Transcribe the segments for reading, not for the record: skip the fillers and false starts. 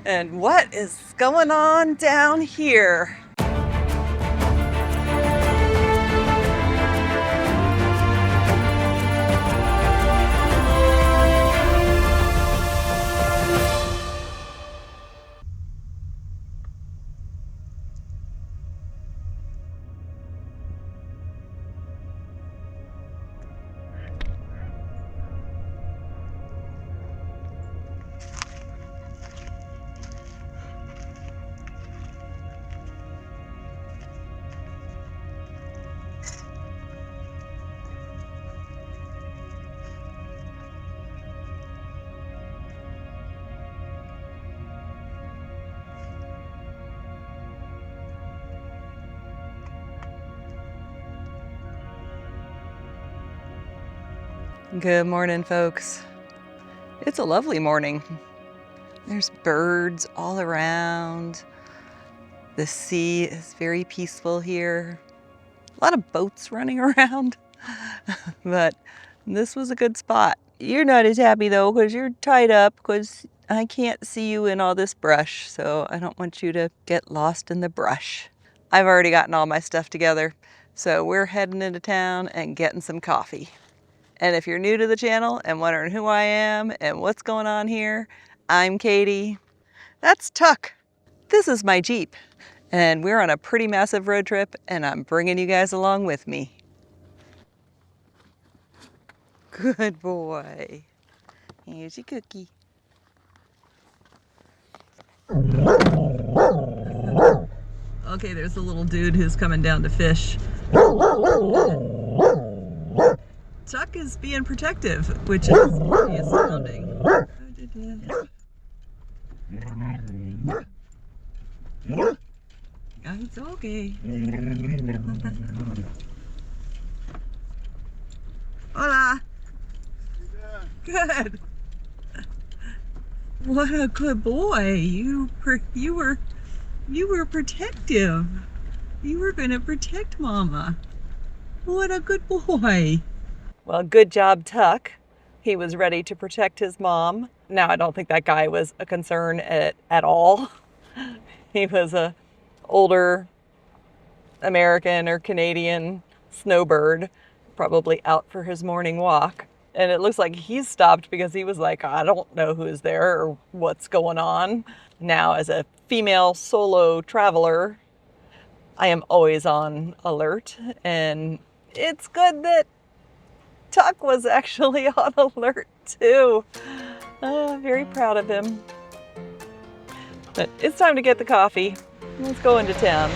And what is going on down here? Good morning, folks. It's a lovely morning. There's birds all around. The sea is very peaceful here. A lot of boats running around, but this was a good spot. You're not as happy though, because you're tied up, because I can't see you in all this brush, so I don't want you to get lost in the brush. I've already gotten all my stuff together, so we're heading into town and getting some coffee. And if you're new to the channel and wondering who I am and what's going on here, I'm Katie. That's Tuck. This is my Jeep. And we're on a pretty massive road trip, and I'm bringing you guys along with me. Good boy. Here's your cookie. Okay, there's a little dude who's coming down to fish. Tuck is being protective, which is pretty astounding. It's okay. Hola. Good. What a good boy. You were protective. You were going to protect Mama. What a good boy. Well, good job, Tuck. He was ready to protect his mom. Now, I don't think that guy was a concern at all. He was a older American or Canadian snowbird, probably out for his morning walk. And it looks like he's stopped because he was like, I don't know who's there or what's going on. Now, as a female solo traveler, I am always on alert. And it's good that Tuck was actually on alert too. Very proud of him. But it's time to get the coffee. Let's go into town.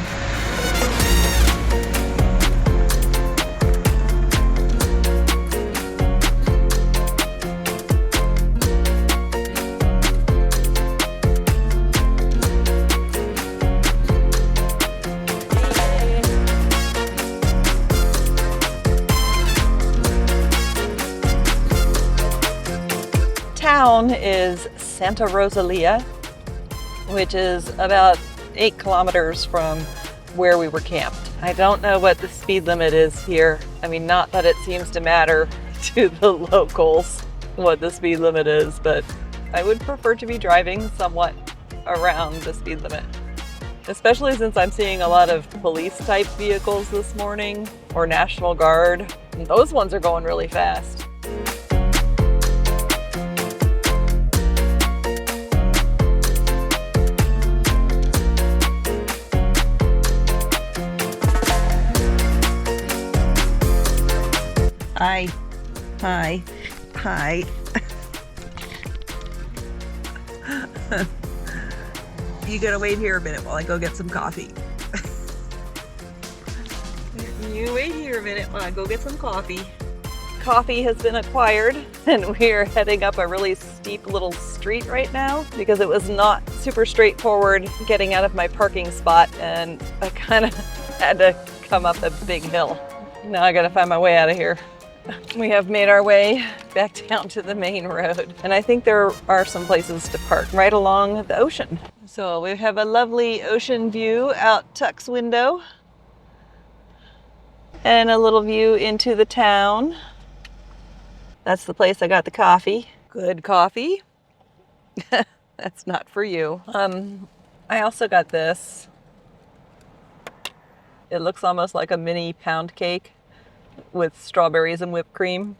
Town is Santa Rosalia, which is about 8 kilometers from where we were camped. I don't know what the speed limit is here. I mean, not that it seems to matter to the locals what the speed limit is, but I would prefer to be driving somewhat around the speed limit. Especially since I'm seeing a lot of police type vehicles this morning, or National Guard. And those ones are going really fast. Hi. You gotta wait here a minute while I go get some coffee. You wait here a minute while I go get some coffee. Coffee has been acquired, and we are heading up a really steep little street right now because it was not super straightforward getting out of my parking spot, and I kind of had to come up a big hill. Now I gotta find my way out of here. We have made our way back down to the main road, and I think there are some places to park right along the ocean. So we have a lovely ocean view out Tuck's window and a little view into the town. That's the place I got the coffee. Good coffee. That's not for you. I also got this. It looks almost like a mini pound cake with strawberries and whipped cream.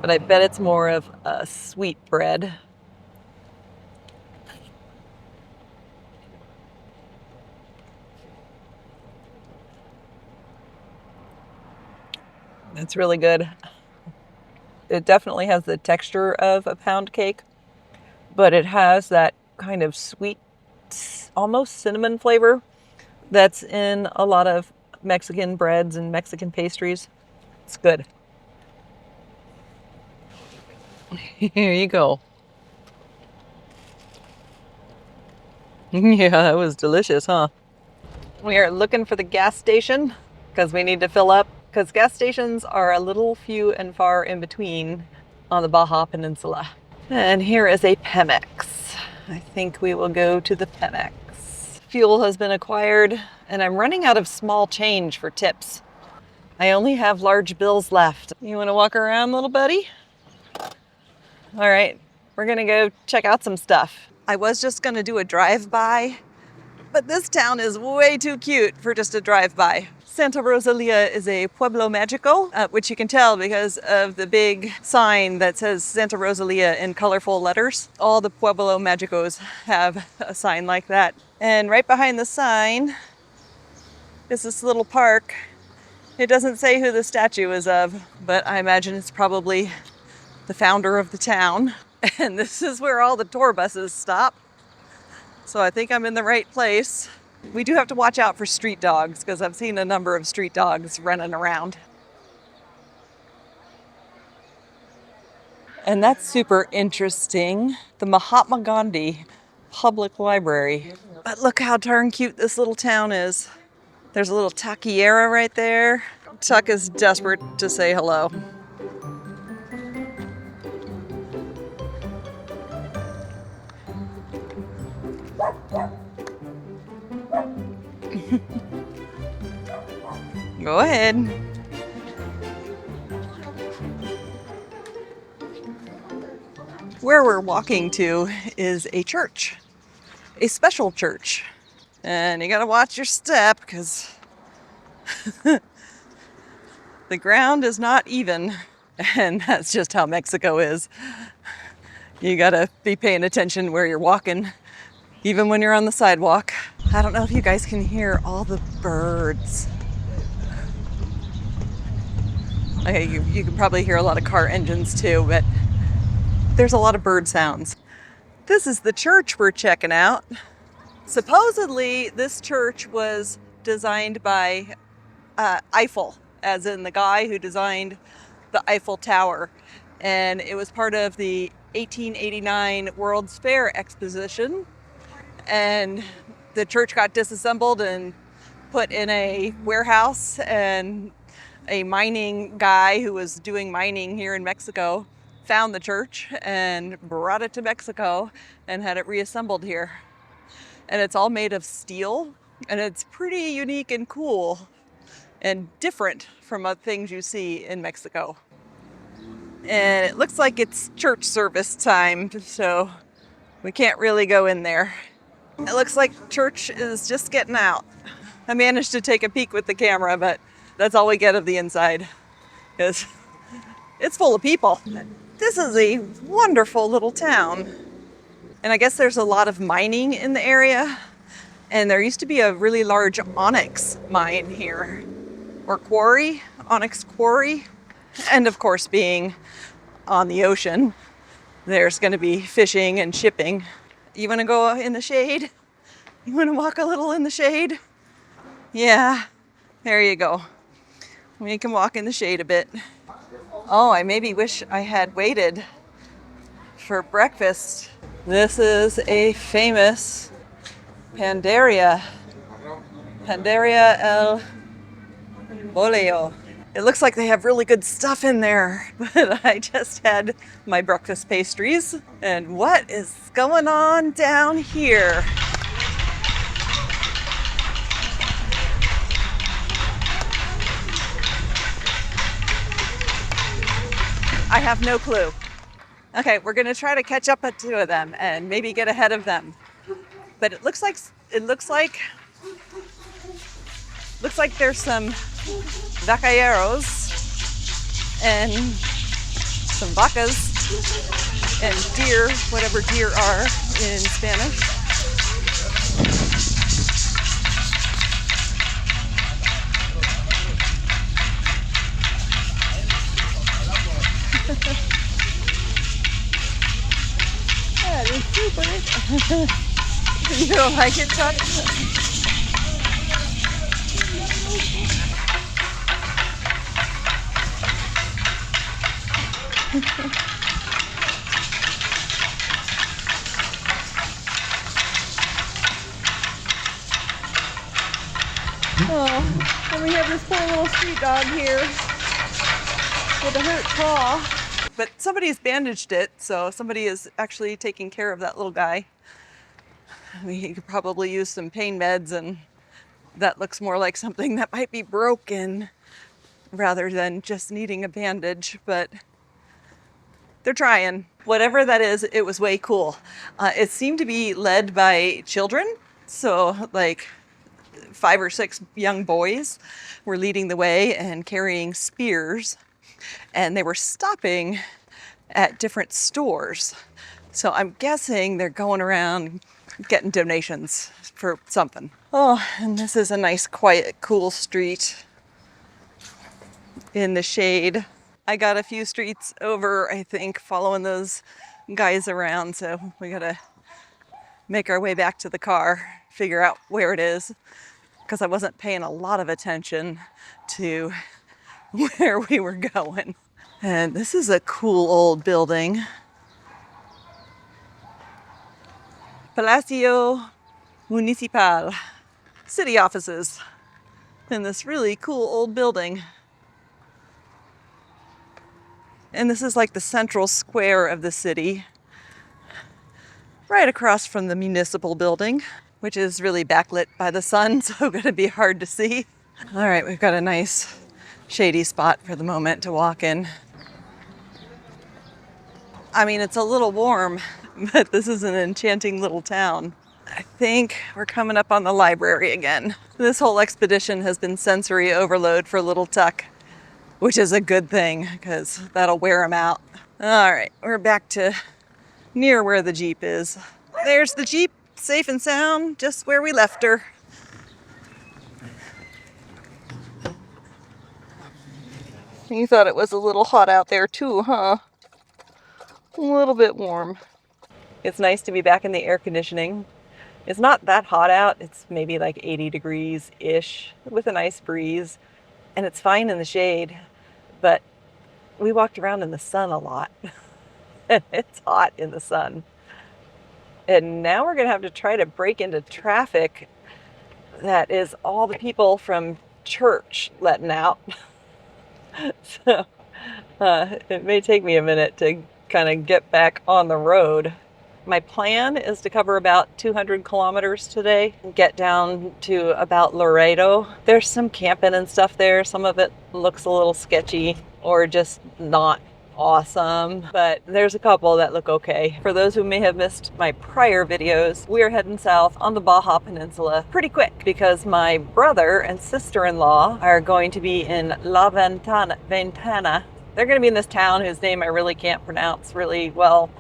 But I bet it's more of a sweet bread. It's really good. It definitely has the texture of a pound cake, but it has that kind of sweet, almost cinnamon flavor that's in a lot of Mexican breads and Mexican pastries. It's good. Here you go. Yeah, that was delicious, huh? We are looking for the gas station because we need to fill up, because gas stations are a little few and far in between on the Baja Peninsula. And here is a Pemex. I think we will go to the Pemex. Fuel has been acquired, and I'm running out of small change for tips. I only have large bills left. You want to walk around, little buddy? All right, we're gonna go check out some stuff. I was just gonna do a drive-by, but this town is way too cute for just a drive-by. Santa Rosalia is a pueblo magico, which you can tell because of the big sign that says Santa Rosalia in colorful letters. All the pueblo magicos have a sign like that. And right behind the sign is this little park. It doesn't say who the statue is of, but I imagine it's probably the founder of the town. And this is where all the tour buses stop. So I think I'm in the right place. We do have to watch out for street dogs because I've seen a number of street dogs running around. And that's super interesting. The Mahatma Gandhi Public Library. But look how darn cute this little town is. There's a little taqueria right there. Tuck is desperate to say hello. Go ahead. Where we're walking to is a church, a special church. And you gotta watch your step because the ground is not even. And that's just how Mexico is. You gotta be paying attention where you're walking, even when you're on the sidewalk. I don't know if you guys can hear all the birds. Okay, you can probably hear a lot of car engines too, but there's a lot of bird sounds. This is the church we're checking out. Supposedly, this church was designed by Eiffel, as in the guy who designed the Eiffel Tower. And it was part of the 1889 World's Fair exposition. And the church got disassembled and put in a warehouse, and a mining guy who was doing mining here in Mexico found the church and brought it to Mexico and had it reassembled here. And it's all made of steel, and it's pretty unique and cool and different from other things you see in Mexico. And it looks like it's church service time, so we can't really go in there. It looks like church is just getting out. I managed to take a peek with the camera, but that's all we get of the inside, because it's full of people. This is a wonderful little town. And I guess there's a lot of mining in the area. And there used to be a really large onyx mine here, or quarry, onyx quarry. And of course, being on the ocean, there's going to be fishing and shipping. You want to go in the shade? You want to walk a little in the shade? Yeah, there you go. We can walk in the shade a bit. Oh, I maybe wish I had waited for breakfast. This is a famous Panderia El Boleo. It looks like they have really good stuff in there, but I just had my breakfast pastries. And what is going on down here? I have no clue. Okay, we're gonna try to catch up to two of them and maybe get ahead of them. But it looks like there's some vaqueros and some vacas and deer, whatever deer are in Spanish. That is super. You don't like it, Chuck? Oh, and we have this poor little street dog here with a hurt paw. But somebody's bandaged it, so somebody is actually taking care of that little guy. He could probably use some pain meds, and that looks more like something that might be broken rather than just needing a bandage, but they're trying. Whatever that is, it was way cool. It seemed to be led by children, so like 5 or 6 young boys were leading the way and carrying spears, and they were stopping at different stores. So I'm guessing they're going around getting donations for something. Oh, and this is a nice, quiet, cool street in the shade. I got a few streets over, I think, following those guys around, so we gotta make our way back to the car, figure out where it is, because I wasn't paying a lot of attention to where we were going. And this is a cool old building. Palacio Municipal, city offices in this really cool old building. And this is like the central square of the city, right across from the municipal building, which is really backlit by the sun, so gonna be hard to see. All right, we've got a nice shady spot for the moment to walk in. I mean, it's a little warm, but this is an enchanting little town. I think we're coming up on the library again. This whole expedition has been sensory overload for little Tuck, which is a good thing because that'll wear him out. All right, we're back to near where the Jeep is. There's the Jeep, safe and sound, just where we left her. You thought it was a little hot out there too, huh? A little bit warm. It's nice to be back in the air conditioning. It's not that hot out. It's maybe like 80 degrees-ish with a nice breeze. And it's fine in the shade, but we walked around in the sun a lot. And it's hot in the sun. And now we're gonna have to try to break into traffic that is all the people from church letting out. So it may take me a minute to kind of get back on the road. My plan is to cover about 200 kilometers today and get down to about Loreto. There's some camping and stuff there. Some of it looks a little sketchy or just not awesome, but there's a couple that look okay. For those who may have missed my prior videos, we are heading south on the Baja Peninsula pretty quick because my brother and sister-in-law are going to be in La Ventana. They're going to be in this town whose name I really can't pronounce really well.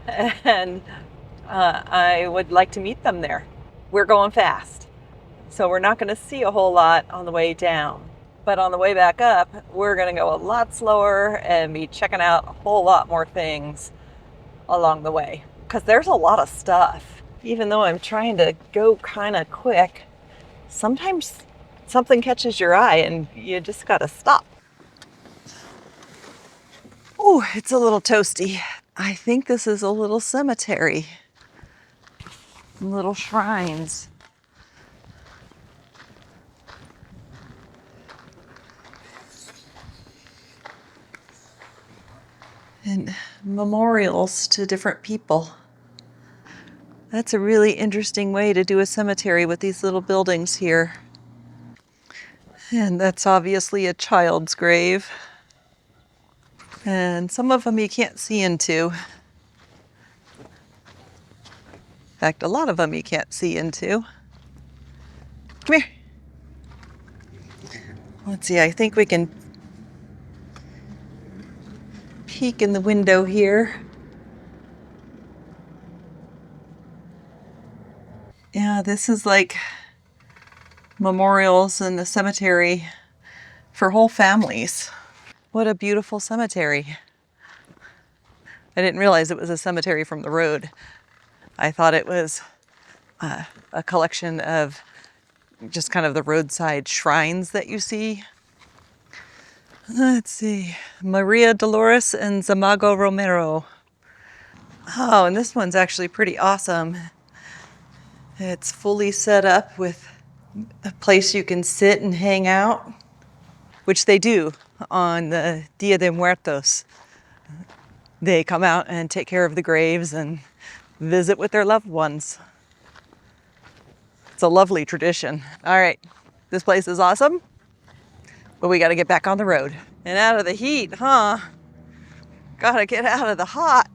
And I would like to meet them there. We're going fast, so we're not going to see a whole lot on the way down. But on the way back up, we're going to go a lot slower and be checking out a whole lot more things along the way. Because there's a lot of stuff. Even though I'm trying to go kind of quick, sometimes something catches your eye and you just got to stop. Oh, it's a little toasty. I think this is a little cemetery. Little shrines. And memorials to different people. That's a really interesting way to do a cemetery with these little buildings here. And that's obviously a child's grave. And some of them you can't see into. In fact, a lot of them you can't see into. Come here. Let's see, I think we can peek in the window here. Yeah, this is like memorials in the cemetery for whole families. What a beautiful cemetery. I didn't realize it was a cemetery from the road. I thought it was a collection of just kind of the roadside shrines that you see. Let's see, Maria Dolores and Zamago Romero. Oh, and this one's actually pretty awesome. It's fully set up with a place you can sit and hang out, which they do on the Dia de Muertos. They come out and take care of the graves and visit with their loved ones. It's a lovely tradition. All right, this place is awesome, but we got to get back on the road. And out of the heat, huh? Gotta get out of the hot.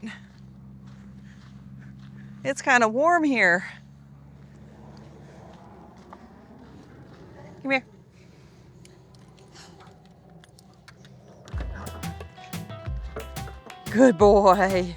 It's kind of warm here. Come here. Good boy.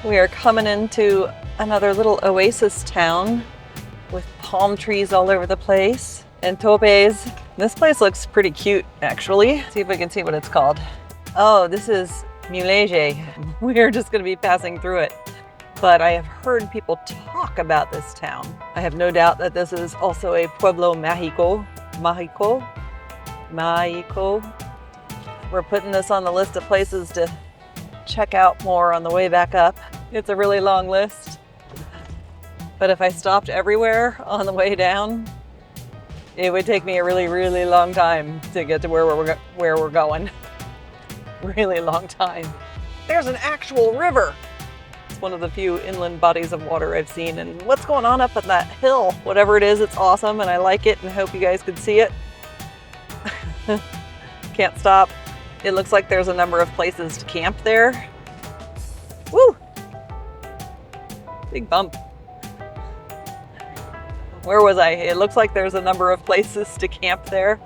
We are coming into another little oasis town with palm trees all over the place and topes. This place looks pretty cute, actually. See if we can see what it's called. Oh, this is Mulege. We're just gonna be passing through it. But I have heard people talk about this town. I have no doubt that this is also a Pueblo Mágico. We're putting this on the list of places to check out more on the way back up. It's a really long list, but if I stopped everywhere on the way down, it would take me a really, really long time to get to where we're going. Really long time. There's an actual river. It's one of the few inland bodies of water I've seen, and what's going on up on that hill? Whatever it is, it's awesome, and I like it, and I hope you guys could see it. Can't stop. It looks like there's a number of places to camp there. Woo! Big bump. Where was I? It looks like there's a number of places to camp there.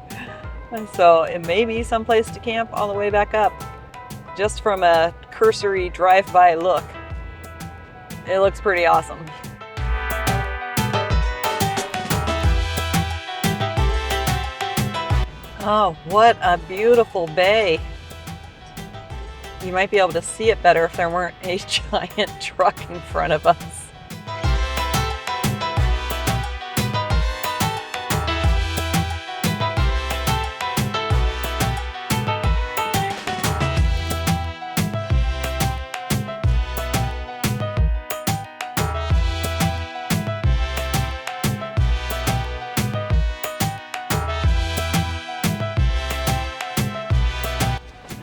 And so it may be someplace to camp on the way back up. Just from a cursory drive-by look, it looks pretty awesome. Oh, what a beautiful bay. You might be able to see it better if there weren't a giant truck in front of us.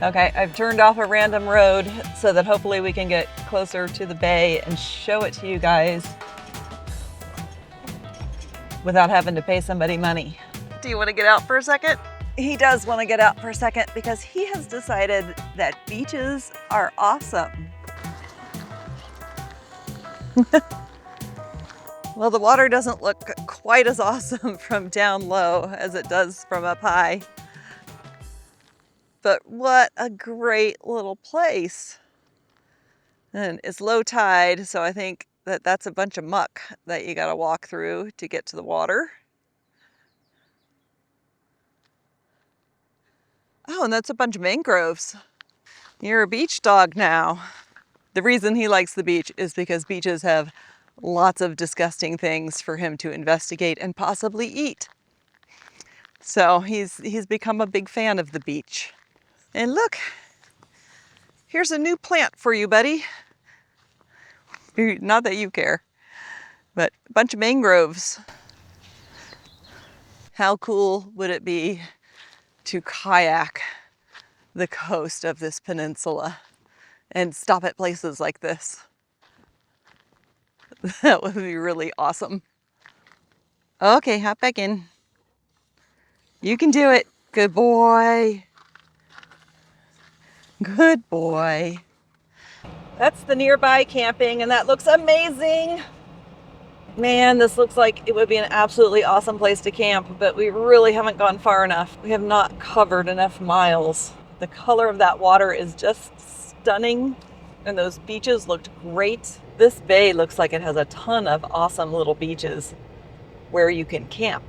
Okay, I've turned off a random road so that hopefully we can get closer to the bay and show it to you guys without having to pay somebody money. Do you want to get out for a second? He does want to get out for a second because he has decided that beaches are awesome. Well, the water doesn't look quite as awesome from down low as it does from up high. But what a great little place. And it's low tide, so I think that that's a bunch of muck that you gotta walk through to get to the water. Oh, and that's a bunch of mangroves. You're a beach dog now. The reason he likes the beach is because beaches have lots of disgusting things for him to investigate and possibly eat. So he's become a big fan of the beach. And look, here's a new plant for you, buddy. Not that you care, but a bunch of mangroves. How cool would it be to kayak the coast of this peninsula and stop at places like this? That would be really awesome. Okay, hop back in. You can do it. Good boy. Good boy. That's the nearby camping, and that looks amazing. Man, this looks like it would be an absolutely awesome place to camp, but we really haven't gone far enough. We have not covered enough miles. The color of that water is just stunning, and those beaches looked great. This bay looks like it has a ton of awesome little beaches where you can camp.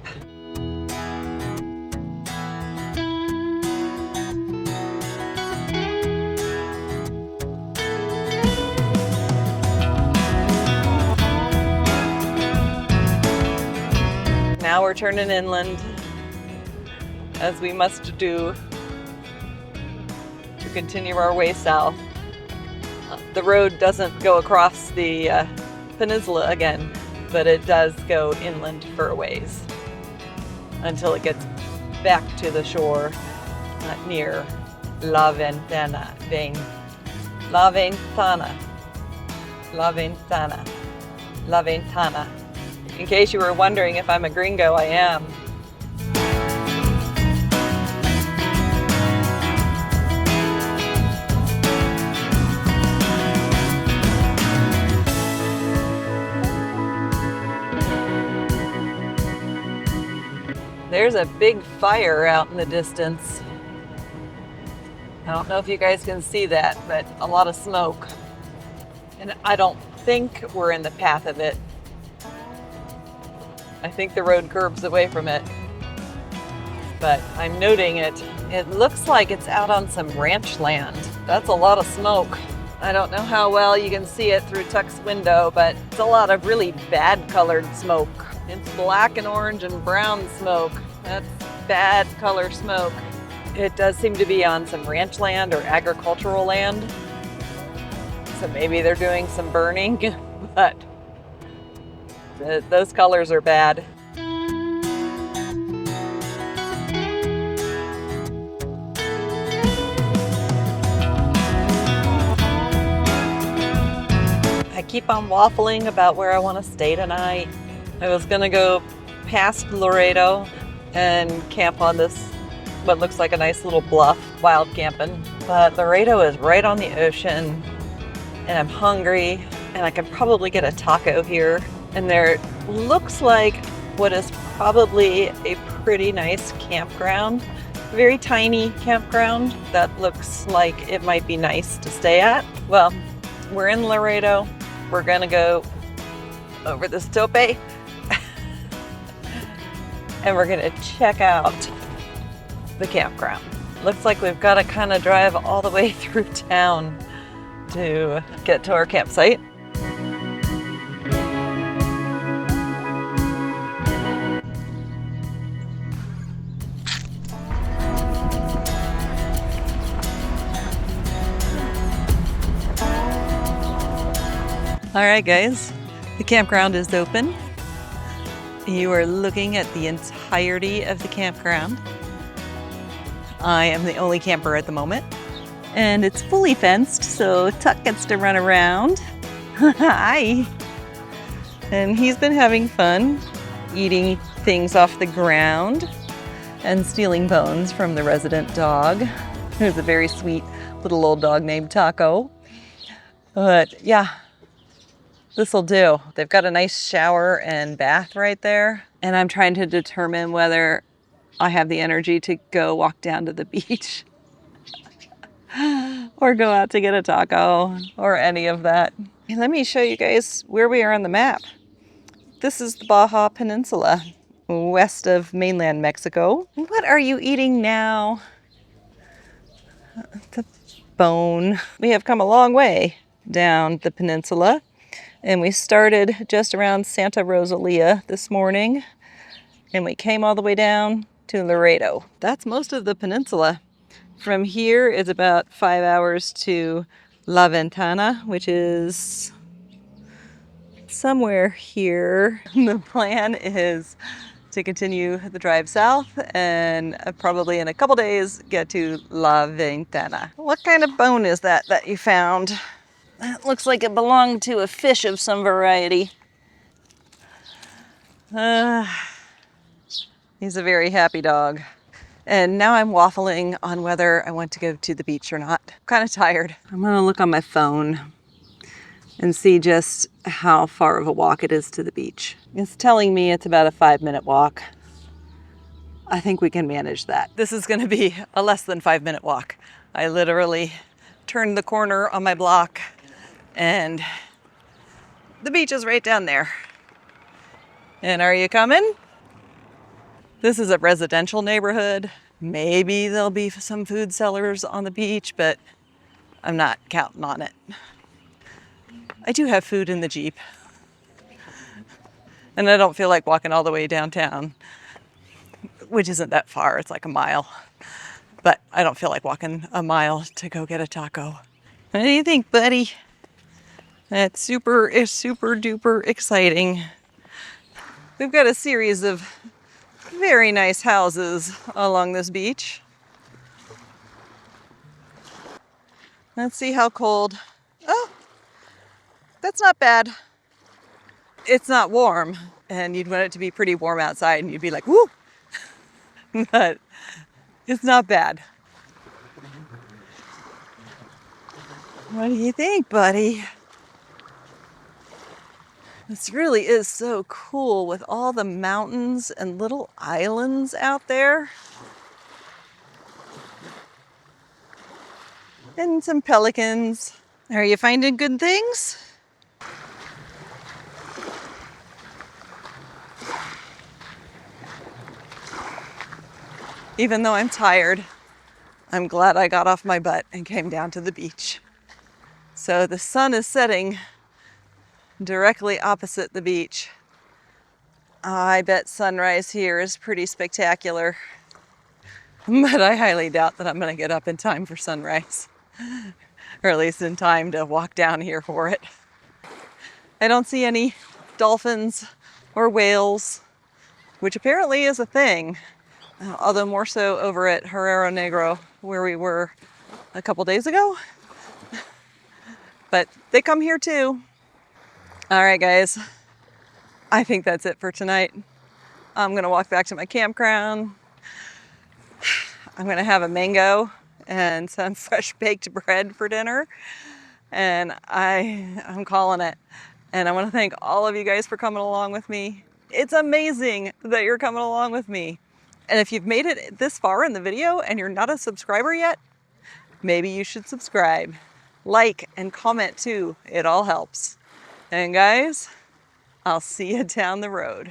Now we're turning inland, as we must do to continue our way south. The road doesn't go across the peninsula again, but it does go inland for a ways until it gets back to the shore near La Ventana. La Ventana. La Ventana. La Ventana. In case you were wondering if I'm a gringo, I am. There's a big fire out in the distance. I don't know if you guys can see that, but a lot of smoke. And I don't think we're in the path of it. I think the road curves away from it, but I'm noting it. It looks like it's out on some ranch land. That's a lot of smoke. I don't know how well you can see it through Tuck's window, but it's a lot of really bad colored smoke. It's black and orange and brown smoke. That's bad color smoke. It does seem to be on some ranch land or agricultural land. So maybe they're doing some burning, but those colors are bad. I keep on waffling about where I want to stay tonight. I was gonna go past Loreto and camp on this, what looks like a nice little bluff, wild camping. But Loreto is right on the ocean, and I'm hungry, and I can probably get a taco here. And there looks like what is probably a pretty nice campground, very tiny campground that looks like it might be nice to stay at. Well, we're in Loreto. We're gonna go over this tope and we're gonna check out the campground. Looks like we've gotta kind of drive all the way through town to get to our campsite. All right, guys, the campground is open. You are looking at the entirety of the campground. I am the only camper at the moment, and it's fully fenced, so Tuck gets to run around. Hi. And he's been having fun eating things off the ground and stealing bones from the resident dog, who's a very sweet little old dog named Taco. But yeah, this'll do. They've got a nice shower and bath right there. And I'm trying to determine whether I have the energy to go walk down to the beach or go out to get a taco or any of that. And let me show you guys where we are on the map. This is the Baja Peninsula, west of mainland Mexico. What are you eating now? The bone. We have come a long way down the peninsula. And we started just around Santa Rosalia this morning, and we came all the way down to Loreto. That's most of the peninsula. From here is about 5 hours to La Ventana, which is somewhere here. The plan is to continue the drive south and probably in a couple days get to La Ventana. What kind of bone is that you found? That looks like it belonged to a fish of some variety. He's a very happy dog. And now I'm waffling on whether I want to go to the beach or not. I'm kind of tired. I'm gonna look on my phone and see just how far of a walk it is to the beach. It's telling me it's about a 5-minute walk. I think we can manage that. This is gonna be a less than 5-minute walk. I literally turned the corner on my block and the beach is right down there. And are you coming? This is a residential neighborhood. Maybe there'll be some food sellers on the beach, but I'm not counting on it. I do have food in the Jeep. And I don't feel like walking all the way downtown, which isn't that far. It's like a mile. But I don't feel like walking a mile to go get a taco. What do you think, buddy? That's super duper exciting. We've got a series of very nice houses along this beach. Let's see how cold. Oh, that's not bad. It's not warm, and you'd want it to be pretty warm outside, and you'd be like, woo! But it's not bad. What do you think, buddy? This really is so cool with all the mountains and little islands out there. And some pelicans. Are you finding good things? Even though I'm tired, I'm glad I got off my butt and came down to the beach. So the sun is setting directly opposite the beach. I bet sunrise here is pretty spectacular, but I highly doubt that I'm going to get up in time for sunrise, or at least in time to walk down here for it. I don't see any dolphins or whales, which apparently is a thing, although more so over at Herrero Negro, where we were a couple days ago. But they come here too. All right, guys, I think that's it for tonight. I'm gonna walk back to my campground. I'm gonna have a mango and some fresh baked bread for dinner. And I'm calling it. And I wanna thank all of you guys for coming along with me. It's amazing that you're coming along with me. And if you've made it this far in the video and you're not a subscriber yet, maybe you should subscribe. Like and comment too, it all helps. And guys, I'll see you down the road.